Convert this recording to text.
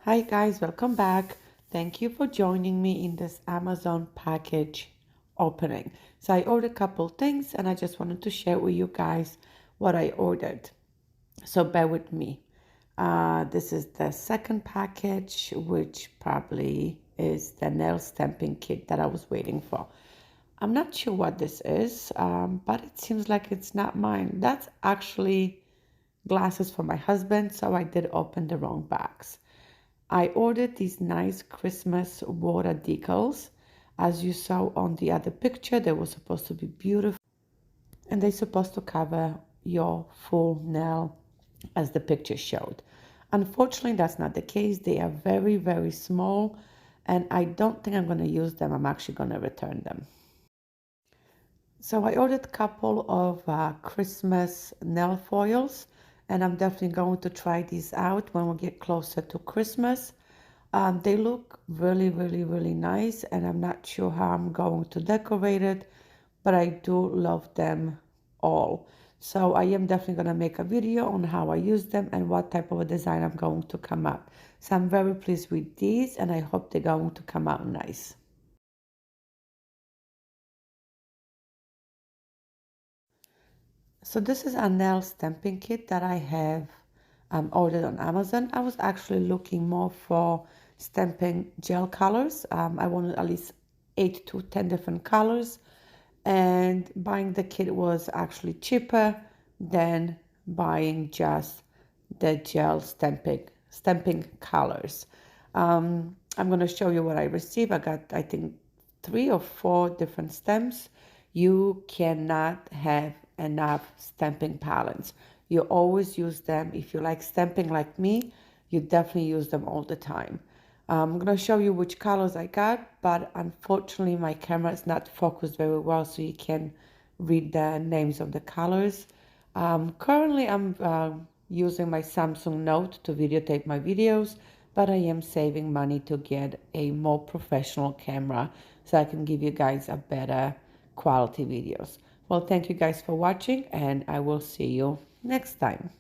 Hi guys, welcome back. Thank you for joining me in this Amazon package opening. So I ordered a couple things and I just wanted to share with you guys what I ordered. So bear with me. This is the second package, which probably is the nail stamping kit that I was waiting for. I'm not sure what this is, but it seems like it's not mine. That's actually glasses for my husband, so I did open the wrong bags. I ordered these nice Christmas water decals. As you saw on the other picture, they were supposed to be beautiful and they're supposed to cover your full nail as the picture showed. Unfortunately, that's not the case. They are very, very small and I don't think I'm going to use them. I'm actually going to return them. So I ordered a couple of Christmas nail foils and I'm definitely going to try these out when we get closer to Christmas. They look really, really, really nice and I'm not sure how I'm going to decorate it, but I do love them all. So I am definitely going to make a video on how I use them and what type of a design I'm going to come up. So I'm very pleased with these and I hope they're going to come out nice. So this is a nail stamping kit that I have ordered on Amazon. I was actually looking more for stamping gel colors. I wanted at least 8 to 10 different colors, and buying the kit was actually cheaper than buying just the gel stamping colors. I'm going to show you what I received. I got, I think, 3 or 4 different stamps. You cannot have enough stamping palettes. You always use them. If you like stamping like me, you definitely use them all the time. I'm going to show you which colors I got, but unfortunately my camera is not focused very well, so you can read the names of the colors. Currently I'm using my Samsung Note to videotape my videos, but I am saving money to get a more professional camera so I can give you guys a better quality videos. Well, thank you guys for watching and I will see you next time.